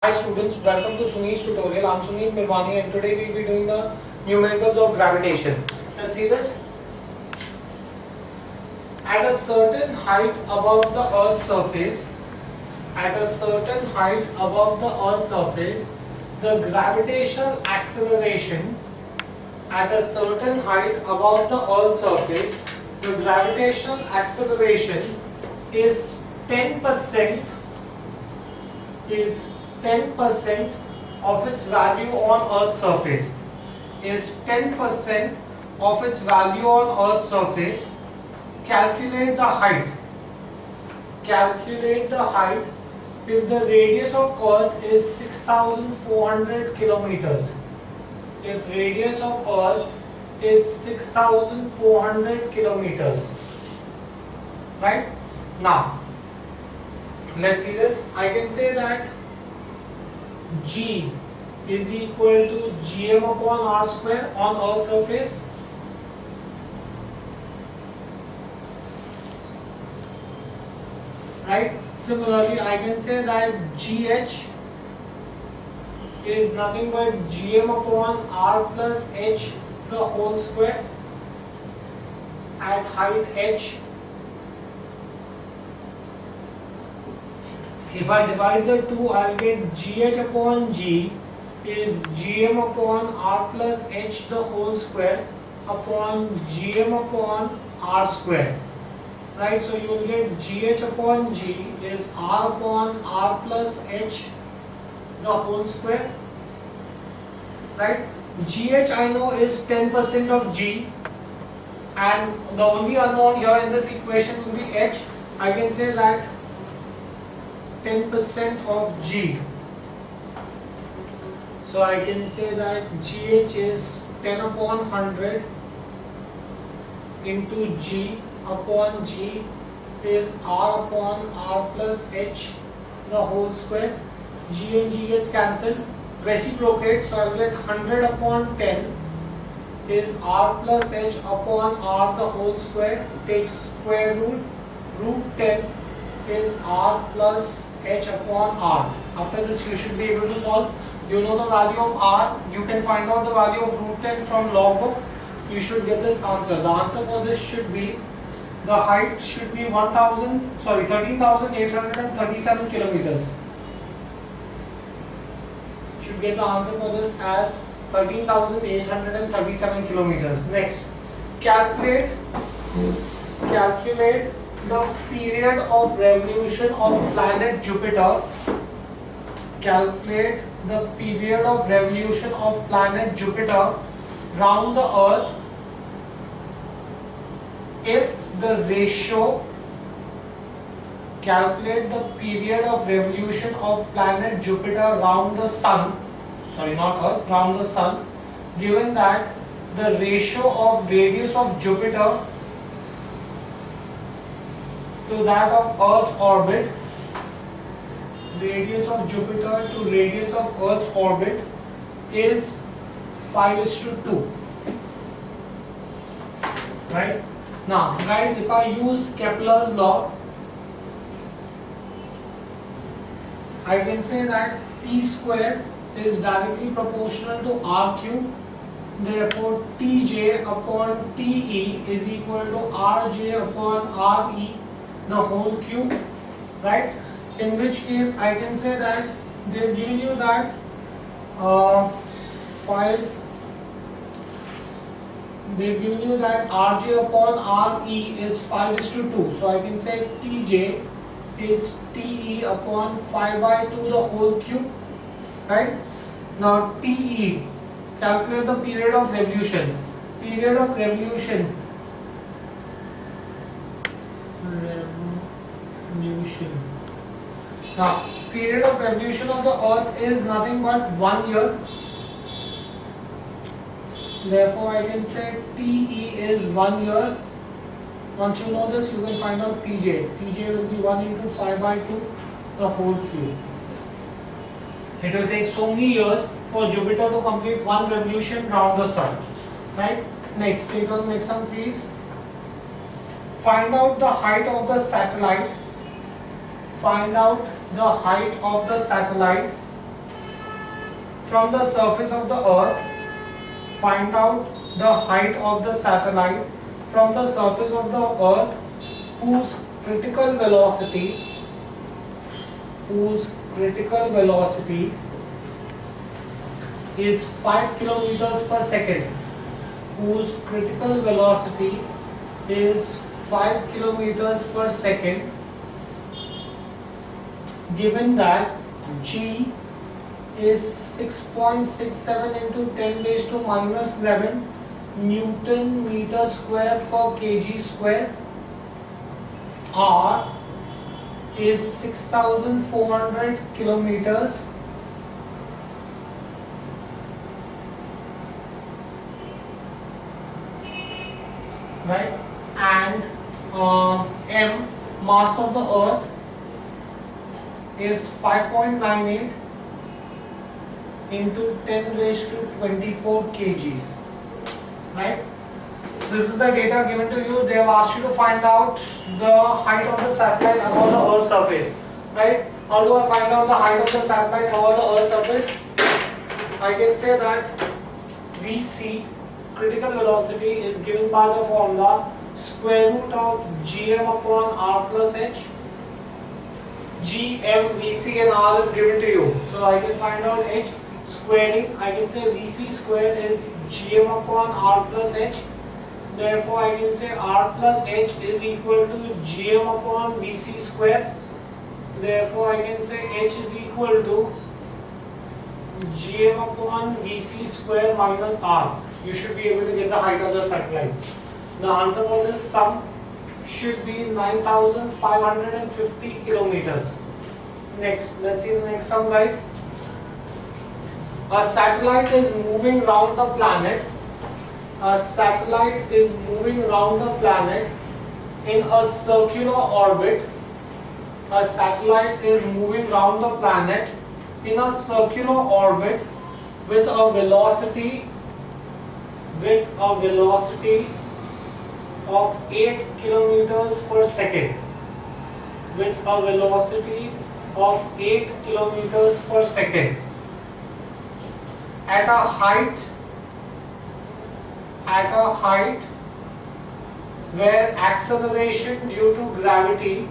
Hi students, welcome to Sunil's tutorial. I'm Sunil Mirwani and today we'll be doing the numericals of gravitation. Let's see this. At a certain height above the Earth's surface, the gravitational acceleration at a certain height above the Earth's surface, the gravitational acceleration is 10% is 10% of its value on Earth's surface. Is 10% of its value on Earth's surface. Calculate the height. Calculate the height if the radius of Earth is 6,400 kilometers. If radius of Earth is 6,400 kilometers. Right? Now, let's see this. I can say that G is equal to Gm upon R square on Earth's surface. Right? Similarly, I can say that Gh is nothing but Gm upon R plus H the whole square at height H. If I divide the two, I'll get Gh upon G is Gm upon R plus H the whole square upon Gm upon R square. Right, so you will get Gh upon G is R upon R plus H the whole square. Right, Gh I know is 10% of G, and the only unknown here in this equation will be H. I can say that 10% of G. So I can say that Gh is 10 upon 100 into G upon G is R upon R plus H the whole square. G and G gets cancelled. Reciprocate, so I will get 100 upon 10 is R plus H upon R the whole square. Take square root. Root 10 is R plus H upon R. After this you should be able to solve. You know the value of R. You can find out the value of root 10 from log book. You should get this answer. The answer for this should be, the height should be 13,837 kilometers. Should get the answer for this as 13,837 kilometers. Next, calculate the period of revolution of planet Jupiter. Calculate the period of revolution of planet Jupiter round the Earth if the ratio. Calculate the period of revolution of planet Jupiter round the Sun. Sorry, not Earth, round the Sun. Given that the ratio of radius of Jupiter to that of Earth's orbit, radius of Jupiter to radius of Earth's orbit is 5:2. Right? Now, guys, if I use Kepler's law, I can say that T square is directly proportional to R cube. Therefore, Tj upon Te is equal to Rj upon Re the whole cube, right? In which case I can say that they've given you that 5. They've given you that Rj upon Re is 5:2. So I can say Tj is Te upon 5/2 the whole cube, right? Now Te, calculate the period of revolution. Period of revolution. Now, period of revolution of the Earth is nothing but 1 year. Therefore, I can say Te is 1 year. Once you know this, you can find out Tj. Tj will be 1 into 5/2 the whole cube. It will take so many years for Jupiter to complete one revolution round the Sun. Right? Next, take on next one, please. Find out the height of the satellite. Find out the height of the satellite from the surface of the earth. Find out the height of the satellite from the surface of the earth whose critical velocity is 5 kilometers per second. Whose critical velocity is 5 kilometers per second, given that G is 6.67 into 10 raised to minus 11 Newton meter square per kg square. R is 6,400 kilometers. Right, and M, mass of the earth, is 5.98 into 10 raised to 24 kgs. Right, this is the data given to you. They have asked you to find out the height of the satellite above the earth's surface. Right, how do I find out the height of the satellite above the earth's surface? I can say that VC, critical velocity, is given by the formula square root of gm upon r plus h. Gm, Vc and r is given to you. So I can find out h. Squaring, I can say Vc square is gm upon r plus h. Therefore I can say r plus h is equal to gm upon Vc square. Therefore I can say h is equal to gm upon Vc square minus r. You should be able to get the height of the satellite. The answer for this sum should be 9,550 kilometers. Next, let's see the next sum, guys. A satellite is moving round the planet. A satellite is moving round the planet in a circular orbit. A satellite is moving round the planet in a circular orbit with a velocity of 8 kilometers per second. With a velocity of 8 kilometers per second. At a height where acceleration due to gravity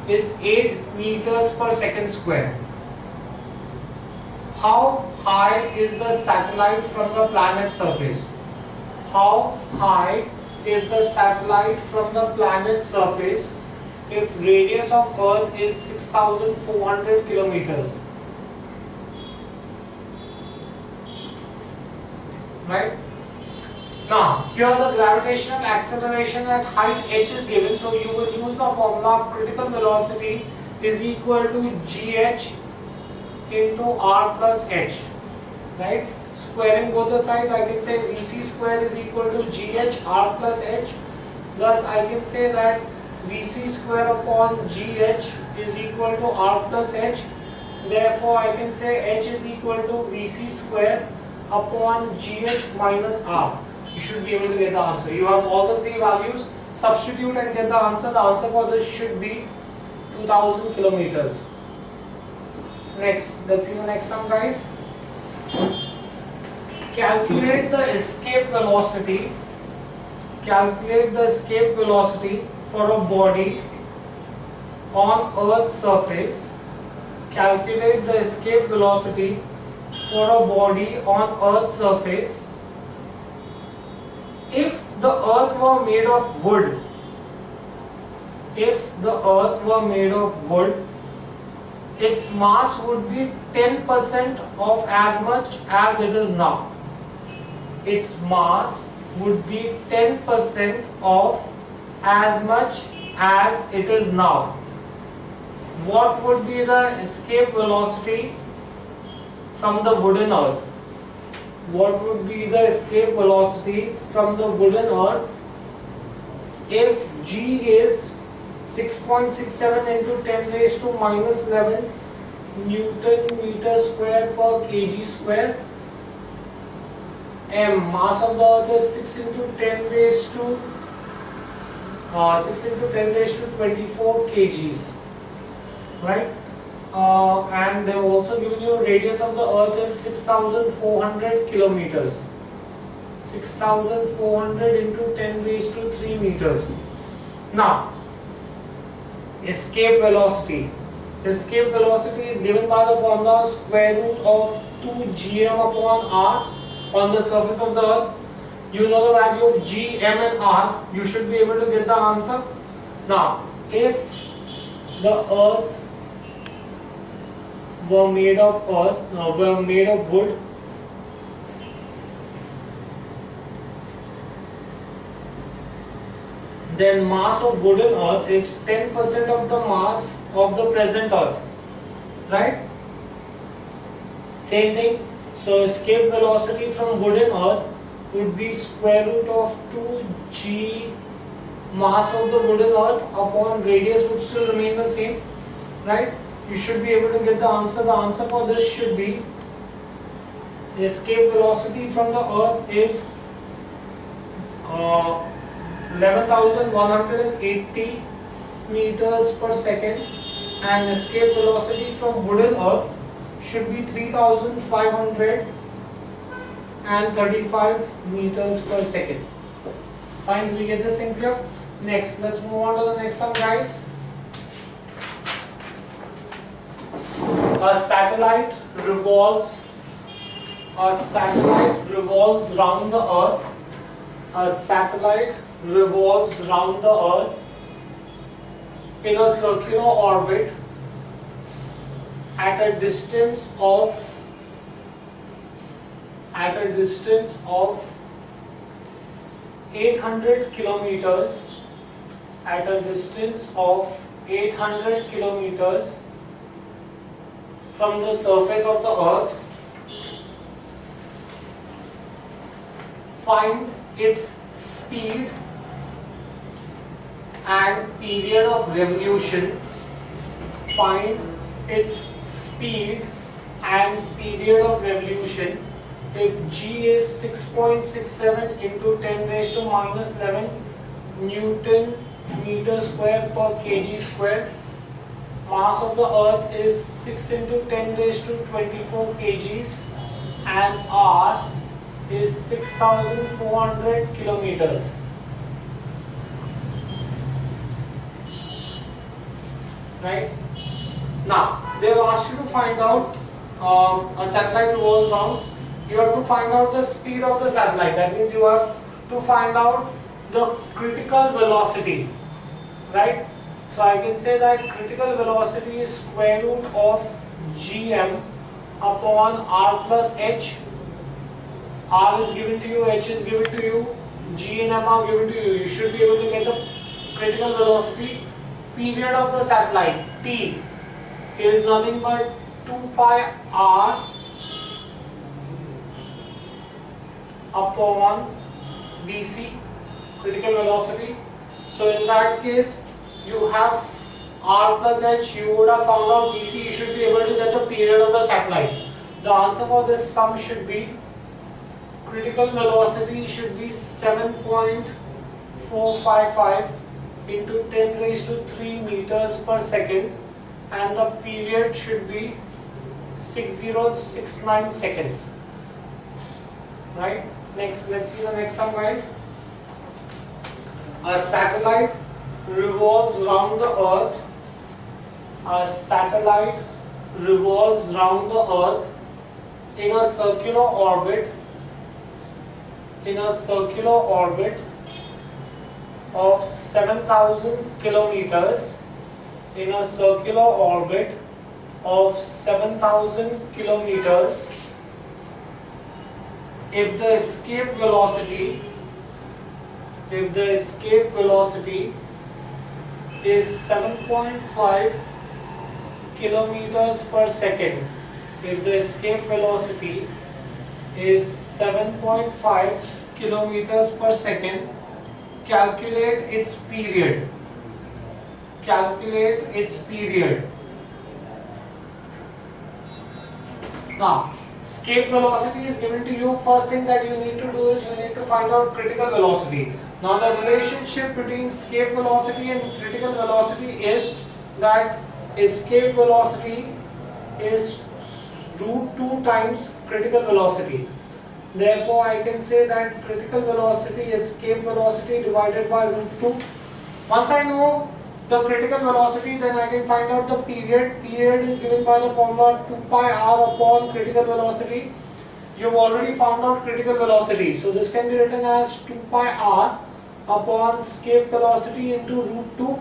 is 8 meters per second square. How high is the satellite from the planet's surface? How high is the satellite from the planet's surface if radius of Earth is 6,400 kilometers? Right? Now, here the gravitational acceleration at height h is given, so you will use the formula critical velocity is equal to gh into r plus h. Right? Squaring both the sides, I can say Vc square is equal to gh r plus h. Thus, I can say that Vc square upon gh is equal to r plus h. Therefore, I can say h is equal to Vc square upon gh minus r. You should be able to get the answer. You have all the three values. Substitute and get the answer. The answer for this should be 2000 kilometers. Next, let's see the next sum, guys. Calculate the escape velocity. Calculate the escape velocity for a body on Earth's surface. Calculate the escape velocity for a body on Earth's surface. If the Earth were made of wood, its mass would be 10% of as much as it is now. Its mass would be 10% of as much as it is now. What would be the escape velocity from the wooden Earth? What would be the escape velocity from the wooden Earth if G is 6.67 into 10 raised to minus 11 Newton meter square per kg square? M, mass of the Earth is 6 into 10 raised to 24 kgs. right? And they've also given you radius of the earth is 6,400 kilometers. 6,400 into 10 raised to 3 meters. Now, escape velocity. Escape velocity is given by the formula square root of 2 gm upon r on the surface of the earth. You know the value of g, m and r. You should be able to get the answer. Now, if the earth were made of wood, then mass of wooden earth is 10% of the mass of the present earth, right? Same thing. So escape velocity from wooden earth would be square root of 2g mass of the wooden earth upon radius would still remain the same, right? You should be able to get the answer. The answer for this should be escape velocity from the earth is 11,180 meters per second, and escape velocity from wooden earth should be 3,535 meters per second. Fine, do we get this in clear? Next, let's move on to the next one, guys. A satellite revolves round the earth. A satellite revolves round the earth in a circular orbit at a distance of 800 kilometers, at a distance of 800 kilometers from the surface of the earth. Find its speed and period of revolution. Find its speed and period of revolution if g is 6.67 into 10 raised to minus 11 Newton meter square per kg square. Mass of the earth is 6 into 10 raised to 24 kgs and r is 6,400 kilometers. Right? Now, they have asked you to find out a satellite revolves round. You have to find out the speed of the satellite. That means you have to find out the critical velocity. Right? So I can say that critical velocity is square root of gm upon r plus h. R is given to you, h is given to you, g and m are given to you. You should be able to get the critical velocity. Period of the satellite t is nothing but 2 pi r upon vc, critical velocity. So in that case, you have r plus h, you would have found out vc, you should be able to get the period of the satellite. The answer for this sum should be critical velocity should be 7.455 into 10 raised to 3 meters per second, and the period should be 6069 seconds. Right? Next, let's see the next sum, guys. A satellite revolves round the earth. A satellite revolves round the earth in a circular orbit. Of 7,000 kilometers. In a circular orbit of 7,000 kilometers. If the escape velocity is 7.5 kilometers per second, if the escape velocity is 7.5 kilometers per second, calculate its period. Now, escape velocity is given to you. First thing that you need to do is you need to find out critical velocity. Now, the relationship between escape velocity and critical velocity is that escape velocity is root 2 times critical velocity. Therefore, I can say that critical velocity, escape velocity divided by root 2. Once I know the critical velocity, then I can find out the period. Period is given by the formula 2 pi r upon critical velocity. You've already found out critical velocity. So this can be written as 2 pi r upon escape velocity into root 2.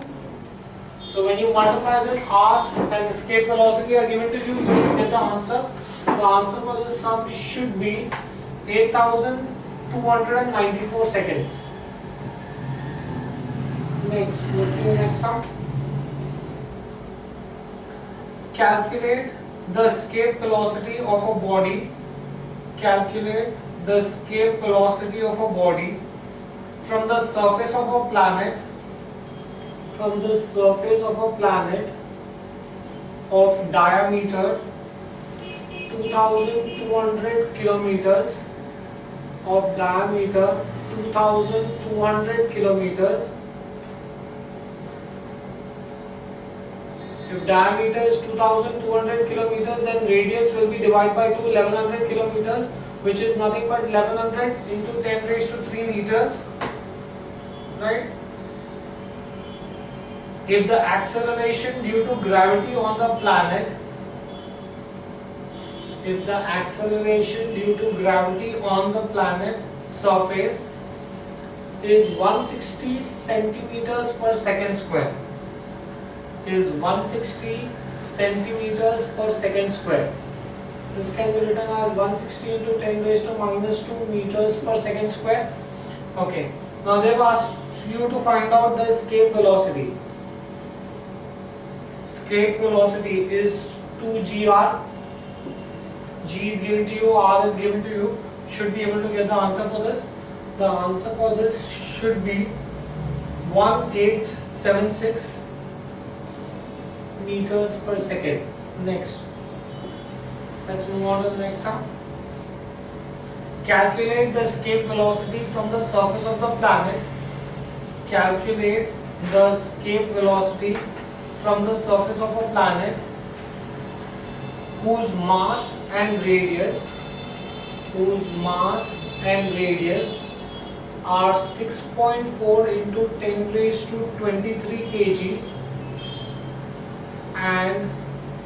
So when you multiply this r and escape velocity are given to you, you should get the answer. The answer for this sum should be 8,294 seconds. Next, let's see the next sum. Calculate the escape velocity of a body. Calculate the escape velocity of a body from the surface of a planet. From the surface of a planet of diameter 2,200 kilometers. Of diameter 2,200 kilometers. If diameter is 2,200 kilometers, then radius will be divided by 2, 1100 kilometers, which is nothing but 1100 into 10 raised to 3 meters, right? If the acceleration due to gravity on the planet, if the acceleration due to gravity on the planet surface is 160 centimeters per second square, is 160 centimeters per second square. This can be written as 160 into 10 raised to minus 2 meters per second square. Okay, now they've asked you to find out the escape velocity. Escape velocity is 2gr. G is given to you, R is given to you. Should be able to get the answer for this. The answer for this should be 1876 meters per second. Next, let's move on to the next sum. Calculate the escape velocity from the surface of the planet. Calculate the escape velocity from the surface of a planet whose mass and radius are 6.4 into 10 raised to 23 kgs and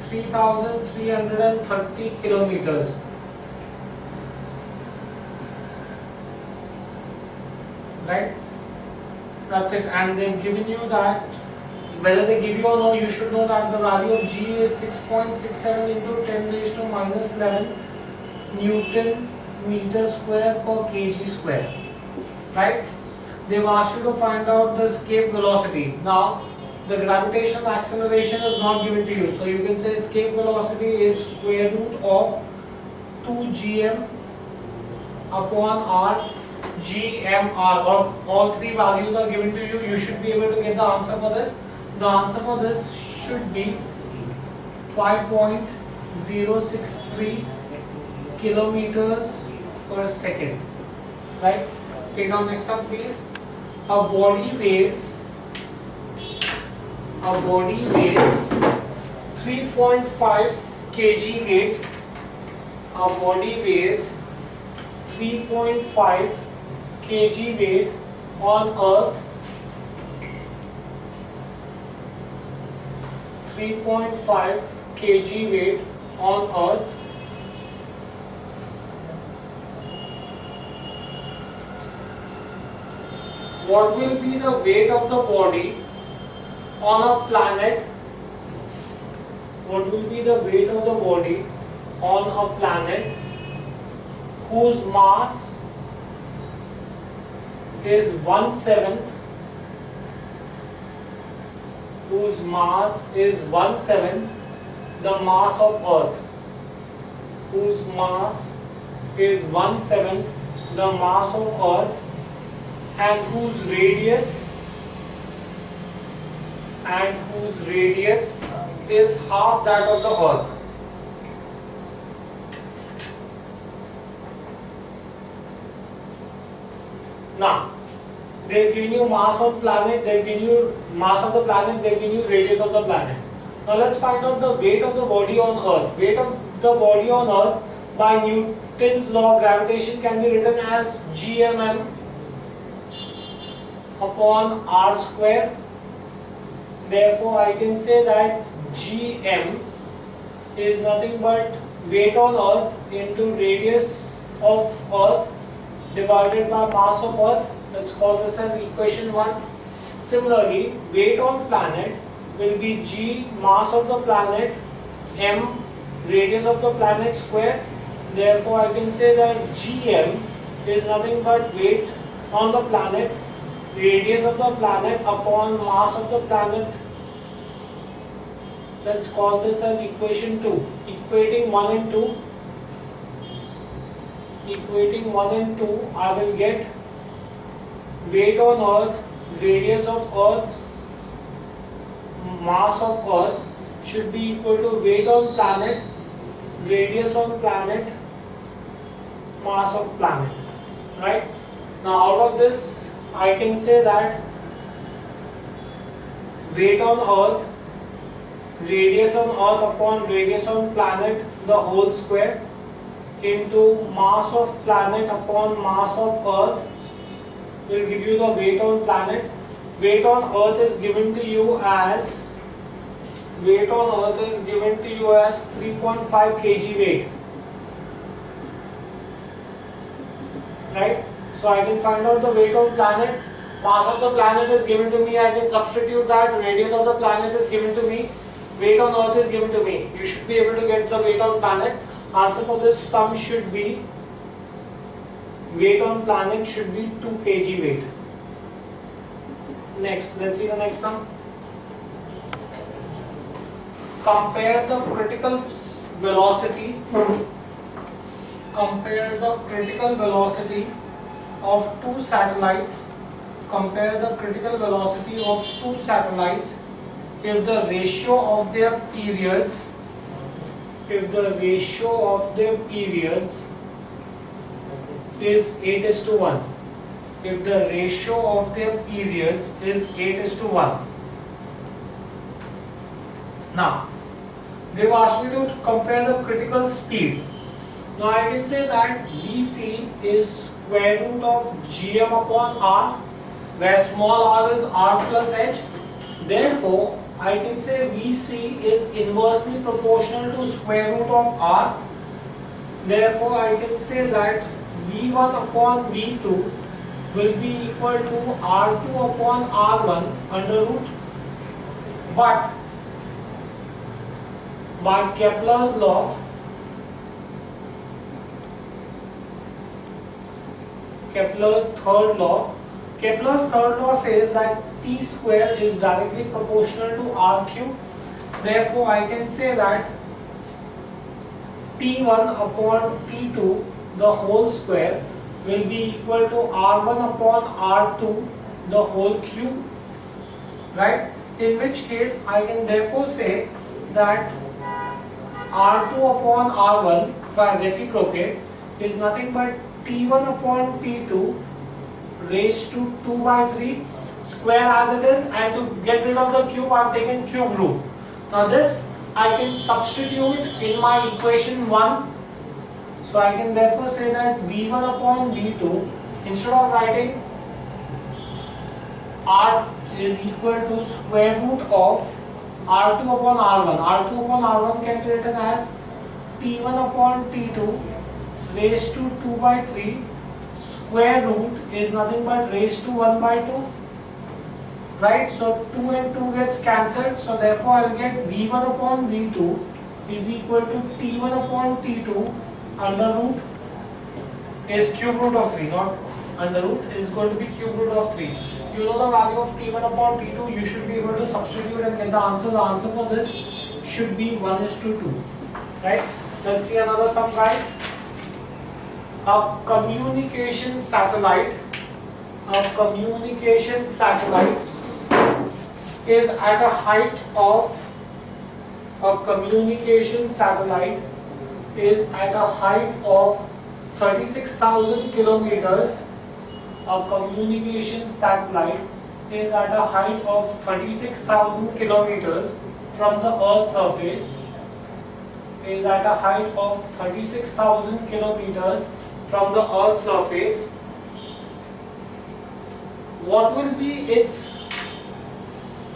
3,330 kilometers. Right? That's it. And they've given you that, whether they give you or no, you should know that the value of G is 6.67 into 10 raised to minus 11 Newton meter square per kg square. Right? They've asked you to find out the escape velocity. Now, the gravitational acceleration is not given to you. So you can say escape velocity is square root of 2gm upon r gmr, or all three values are given to you. You should be able to get the answer for this. The answer for this should be 5.063 kilometers per second. Right? Take down next up, please. A body weighs 3.5 kg weight. A body weighs 3.5 kg weight on Earth. 3.5 kg weight on Earth. What will be the weight of the body on a planet? What will be the weight of the body on a planet whose mass is 1/7, whose mass is 1/7 the mass of Earth, whose mass is 1/7 the mass of Earth, and whose radius is half that of the Earth. Now, they've given you mass of planet, they've given you mass of the planet, they've given you radius of the planet. Now let's find out the weight of the body on Earth. Weight of the body on Earth by Newton's law of gravitation can be written as gmm upon r square. Therefore, I can say that gm is nothing but weight on Earth into radius of Earth divided by mass of Earth. Let's call this as equation 1. Similarly, weight on planet will be g mass of the planet m radius of the planet square. Therefore, I can say that gm is nothing but weight on the planet radius of the planet upon mass of the planet. Let's call this as equation 2. Equating 1 and 2. Equating 1 and 2, I will get weight on Earth, radius of Earth, mass of Earth should be equal to weight on planet, radius on planet, mass of planet. Right? Now out of this, I can say that weight on Earth, radius on Earth upon radius on planet, the whole square, into mass of planet upon mass of Earth will give you the weight on planet. Weight on Earth is given to you as 3.5 kg weight. Right? So I can find out the weight on planet. Mass of the planet is given to me. I can substitute that. Radius of the planet is given to me. Weight on Earth is given to me. You should be able to get the weight on planet. Answer for this sum should be weight on planet should be 2 kg weight. Next, let's see the next sum. Compare the critical velocity. Compare the critical velocity of two satellites. Compare the critical velocity of two satellites if the ratio of their periods is 8:1. If the ratio of their periods is 8:1. Now, they've asked me to compare the critical speed. Now I can say that Vc is square root of gm upon r, where small r is r plus h. Therefore, I can say Vc is inversely proportional to square root of r. Therefore, I can say that V1 upon V2 will be equal to R2 upon R1 under root. But by Kepler's law, Kepler's third law says that T square is directly proportional to R cube. Therefore, I can say that T1 upon T2 the whole square will be equal to R1 upon R2 the whole cube. Right? In which case, I can therefore say that R2 upon R1, if I reciprocate, is nothing but T1 upon T2 raised to 2 by 3 square as it is, and to get rid of the cube I have taken cube root. Now this I can substitute in my equation 1. So I can therefore say that V1 upon V2, instead of writing R is equal to square root of R2 upon R1. R2 upon R1 can be written as T1 upon T2 raised to 2 by 3. Square root is nothing but raised to 1 by 2. Right? So 2 and 2 gets cancelled. So therefore I will get V1 upon V2 is equal to T1 upon T2 under root is cube root of 3, not under root, is going to be cube root of 3. You know the value of T1 upon T2, you should be able to substitute and get the answer. The answer for this should be 1:2. Right? Let's see another sum, guys. A communication satellite is at a height of 36,000 kilometers. A communication satellite is at a height of 36,000 kilometers from the Earth's surface is at a height of 36,000 kilometers from the Earth's surface, what will be its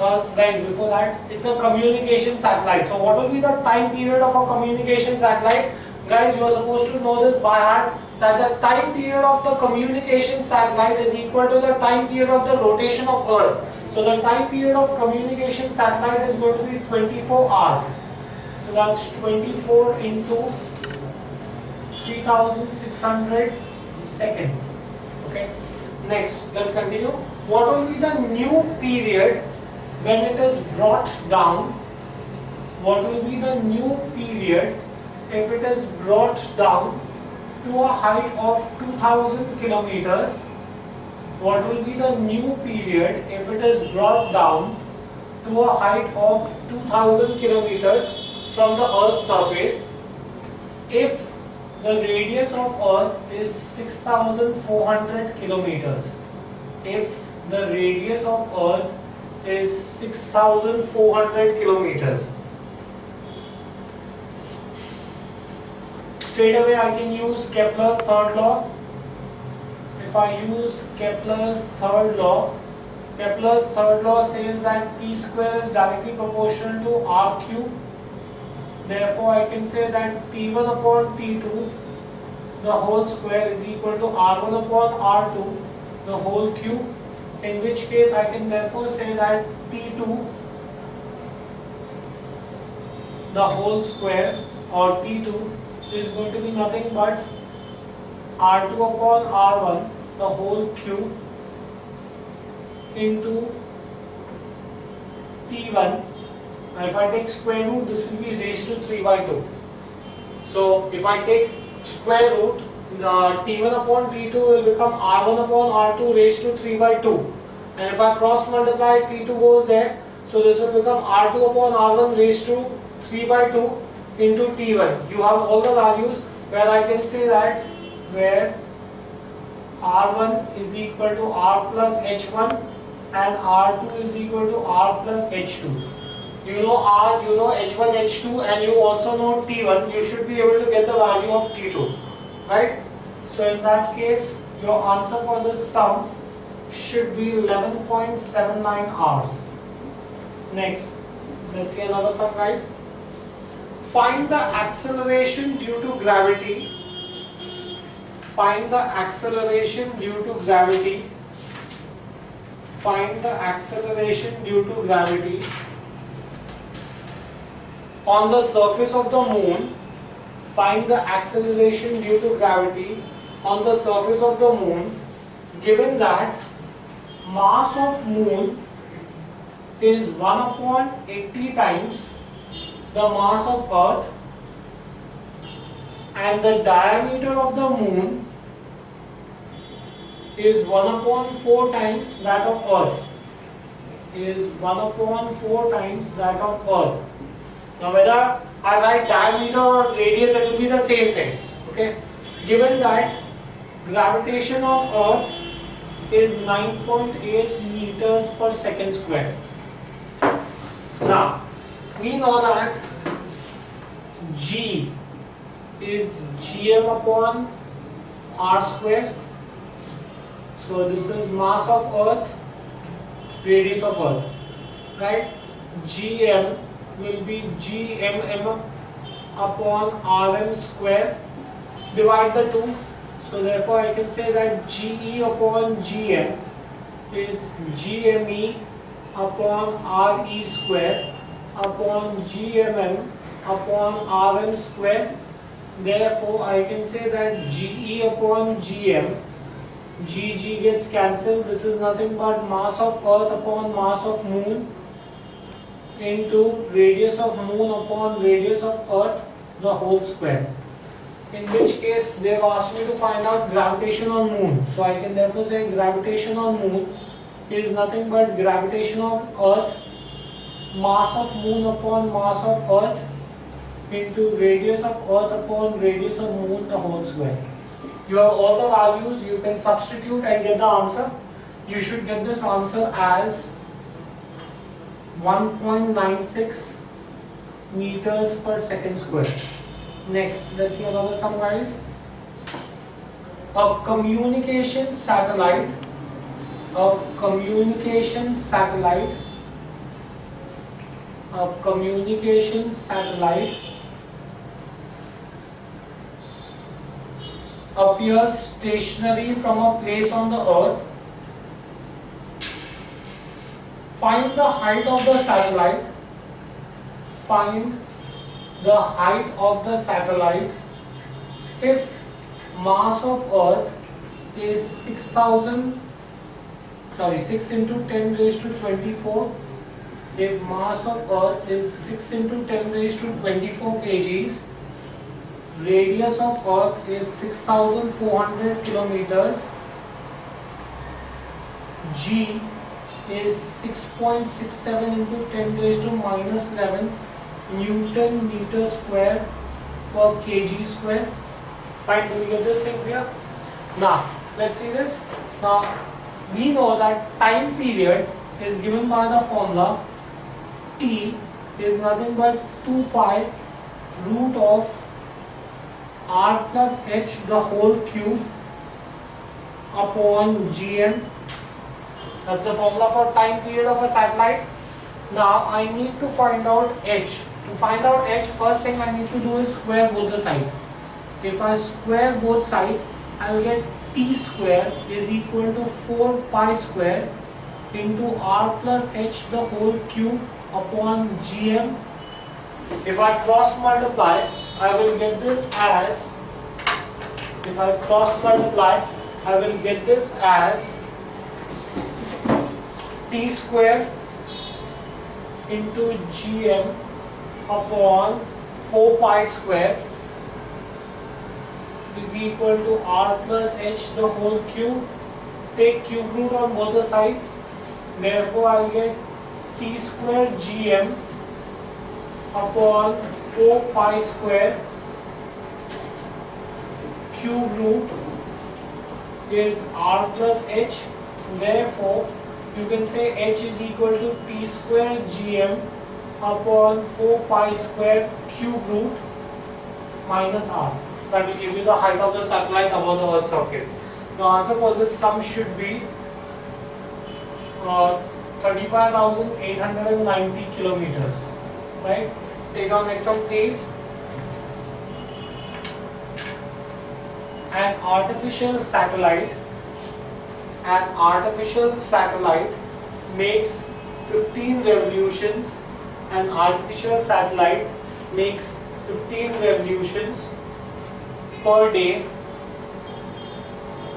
right before that, it's a communication satellite. So what will be the time period of a communication satellite? Guys, you are supposed to know this by heart, that the time period of the communication satellite is equal to the time period of the rotation of Earth. So the time period of communication satellite is going to be 24 hours. So that's 24 into 3600 seconds. Okay. Next, let's continue. What will be the new period when it is brought down? What will be the new period if it is brought down to a height of 2000 kilometers? What will be the new period if it is brought down to a height of 2000 kilometers from the Earth's surface if the radius of Earth is 6400 kilometers? If the radius of Earth is 6400 kilometers. Straight away I can use Kepler's third law. If I use Kepler's third law says that P square is directly proportional to R cube. Therefore I can say that T1 upon T2 the whole square is equal to R1 upon R2 the whole cube. In which case I can therefore say that T2 the whole square or T2 is going to be nothing but R2 upon R1 the whole cube into T1. Now if I take square root, this will be raised to 3 by 2. So if I take square root, the T1 upon T2 will become R1 upon R2 raised to 3 by 2. And if I cross multiply, T2 goes there. So this will become R2 upon R1 raised to 3 by 2 into T1. You have all the values where I can say that where R1 is equal to R plus H1 and R2 is equal to R plus H2. You know R, you know H1, H2 and you also know T1. You should be able to get the value of T2. Right? So in that case, your answer for this sum should be 11.79 hours. Next, let's see another sum, guys. Find the acceleration due to gravity. Find the acceleration due to gravity. Find the acceleration due to gravity on the surface of the moon. Find the acceleration due to gravity on the surface of the moon, given that mass of moon is 1 upon 80 times the mass of Earth and the diameter of the moon is 1 upon 4 times that of Earth. Is 1 upon 4 times that of Earth. Now whether I write diameter or radius, it will be the same thing. Okay. Given that gravitation of Earth is 9.8 meters per second square. Now we know that G is Gm upon R square. So this is mass of Earth, radius of Earth, right? Gm will be Gmm upon Rm square. Divide the two. So therefore I can say that Ge upon Gm is Gme upon Re square upon Gmm upon Rm square. Therefore I can say that Ge upon Gm, Gg gets cancelled. This is nothing but mass of Earth upon mass of moon into radius of moon upon radius of Earth, the whole square. In which case they have asked me to find out gravitation on moon. So I can therefore say gravitation on moon is nothing but gravitation of Earth, mass of moon upon mass of Earth into radius of Earth upon radius of moon, the whole square. You have all the values, you can substitute and get the answer. You should get this answer as 1.96 meters per second square. Next, let's see another sum, guys. A communication satellite appears stationary from a place on the earth. Find the height of the satellite. If mass of earth is 6 into 10 raised to 24. If mass of earth is 6 into 10 raised to 24 kgs, radius of earth is 6400 kilometers, G is 6.67 into 10 raised to minus 11 Newton meter square per kg square. Fine, do we get this thing here? Now, let's see this. Now, we know that time period is given by the formula T is nothing but 2 pi root of R plus H the whole cube upon Gm. That's the formula for time period of a satellite. Now I need to find out H. To find out H, first thing I need to do is square both the sides. If I square both sides, I will get T square is equal to 4 pi square into R plus H the whole cube upon Gm. If I cross multiply, I will get this as, T square into Gm upon 4 pi square is equal to R plus H the whole cube. Take cube root on both the sides. Therefore, I will get T square Gm upon 4 pi square cube root is R plus H. Therefore, you can say H is equal to T square Gm upon 4 pi square cube root minus R. That will give you the height of the satellite above the Earth's surface. The answer for this sum should be 35,890 kilometers. Right? Take our next sum, please. An artificial satellite makes 15 revolutions. An artificial satellite makes 15 revolutions per day.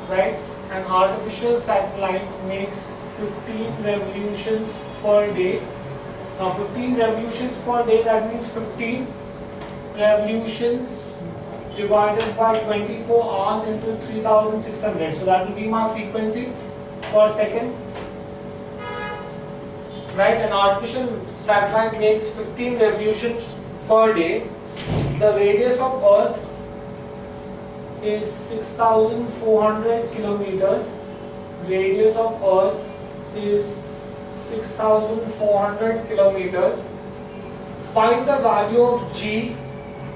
Right? An artificial satellite makes 15 revolutions per day. Now 15 revolutions per day, that means 15 revolutions divided by 24 hours into 3600. So that will be my frequency per second. Right? An artificial satellite makes 15 revolutions per day. The radius of Earth is 6400 kilometers. Radius of Earth is 6400 kilometers. Find the value of G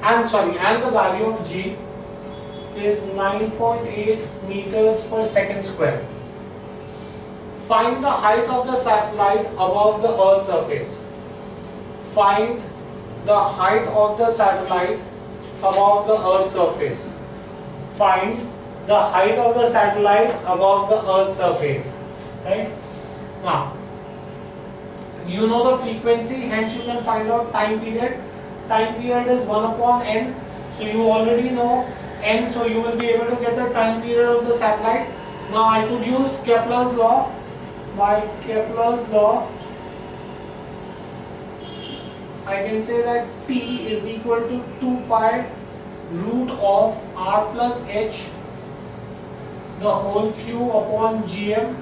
and the value of G is 9.8 meters per second square. Find the height of the satellite above the Earth's surface. Find the height of the satellite above the Earth's surface. Find the height of the satellite above the Earth's surface. Right? Now, you know the frequency, hence you can find out time period. Time period is 1 upon n. So you already know n, so you will be able to get the time period of the satellite. Now I could use Kepler's law. By Kepler's law, I can say that T is equal to 2 pi root of R plus H the whole cube upon Gm.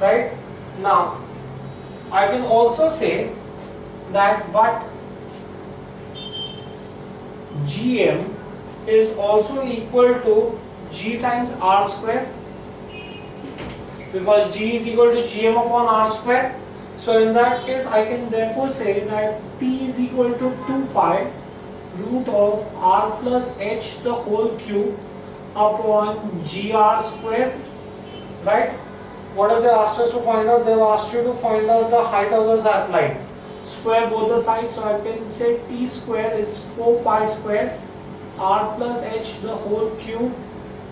Right? Now, I can also say that but Gm is also equal to G times R square, because G is equal to Gm upon R square. So in that case, I can therefore say that T is equal to 2 pi root of r plus h the whole cube upon gr square, right? What have they asked us to find out? They have asked you to find out the height of the satellite. Square both the sides, so I can say T square is 4 pi square r plus h the whole cube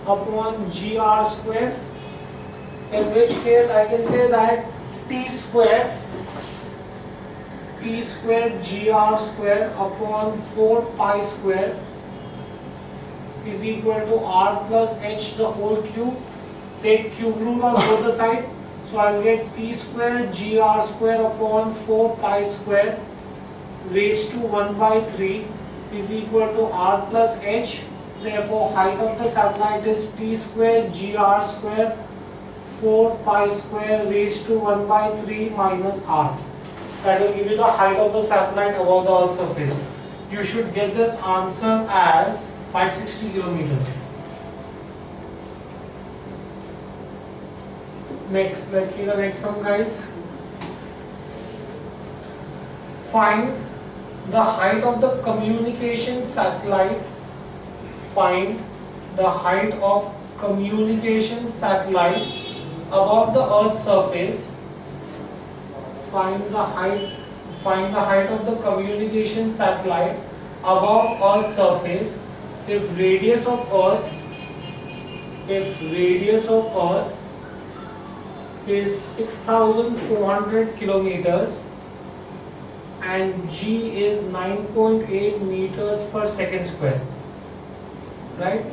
upon gr square, in which case I can say that T square gr square upon 4 pi square is equal to r plus h the whole cube. Take cube root on both the sides, so I'll get T square gr square upon 4 pi square raised to 1 by 3 is equal to r plus h. Therefore, height of the satellite is T square gr square 4 pi square raised to 1 by 3 minus r. That will give you the height of the satellite above the Earth's surface. You should get this answer as 560 kilometers. Next, let's see the next one, guys. Find the height of the communication satellite. Find the height of communication satellite above the Earth's surface. Find the height of the communication satellite above Earth's surface if radius of Earth is 6,400 kilometers and g is 9.8 meters per second square. Right?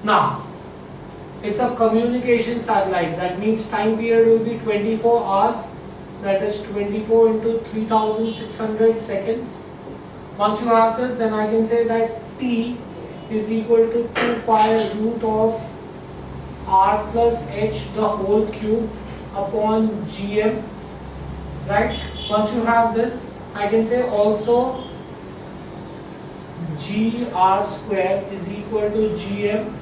Now, it's a communication satellite. That means time period will be 24 hours. That is 24 into 3,600 seconds. Once you have this, then I can say that T is equal to 2 pi root of r plus h the whole cube upon gm. Right? Once you have this, I can say also gr square is equal to gm.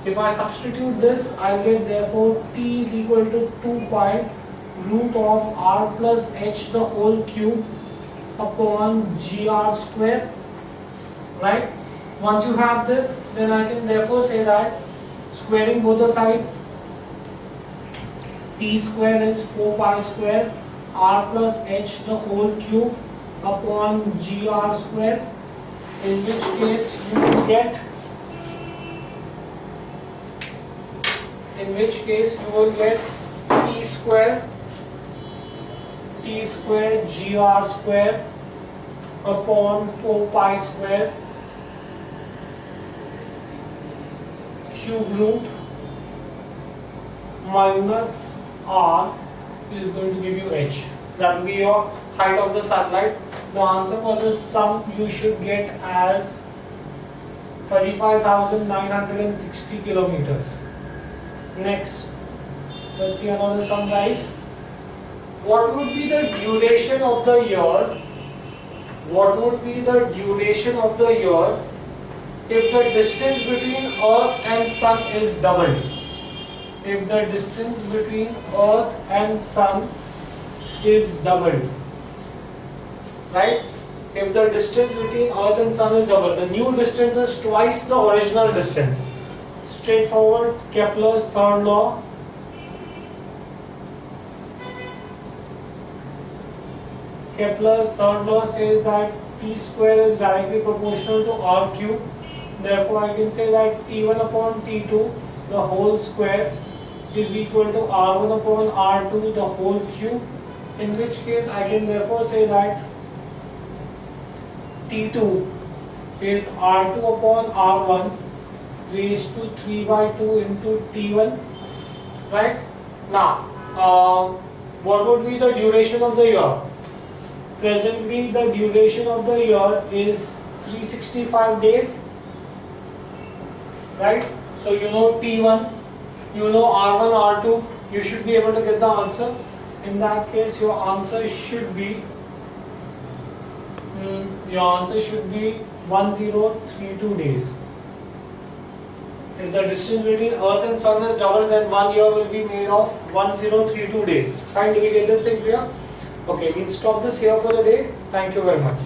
If I substitute this, I get therefore T is equal to 2 pi root of r plus h the whole cube upon gr square. Right? Once you have this, then I can therefore say that squaring both the sides, T square is 4 pi square r plus h the whole cube upon gr square, in which case you will get T square gr square upon 4 pi square cube root minus r is going to give you h. That will be your height of the satellite. The answer for this sum you should get as 35,960 kilometers. Next, let's see another sum, guys. What would be the duration of the year? What would be the duration of the year if the distance between Earth and Sun is doubled? If the distance between Earth and Sun is doubled, right? If the distance between Earth and Sun is doubled, the new distance is twice the original distance. Straightforward, Kepler's third law. Kepler's third law says that T square is directly proportional to R cube. Therefore, I can say that T1 upon T2 the whole square is equal to R1 upon R2 the whole cube. In which case, I can therefore say that T2 is R2 upon R1 raised to 3 by 2 into T1. Right? Now, what would be the duration of the year? Presently, the duration of the year is 365 days. Right? So, you know T1, you know R1, R2, you should be able to get the answer. In that case, your answer should be 1032 days. If the distance between Earth and Sun is doubled, then 1 year will be made of 1032 days. Fine, do we get this thing clear? Okay, we'll stop this here for the day. Thank you very much.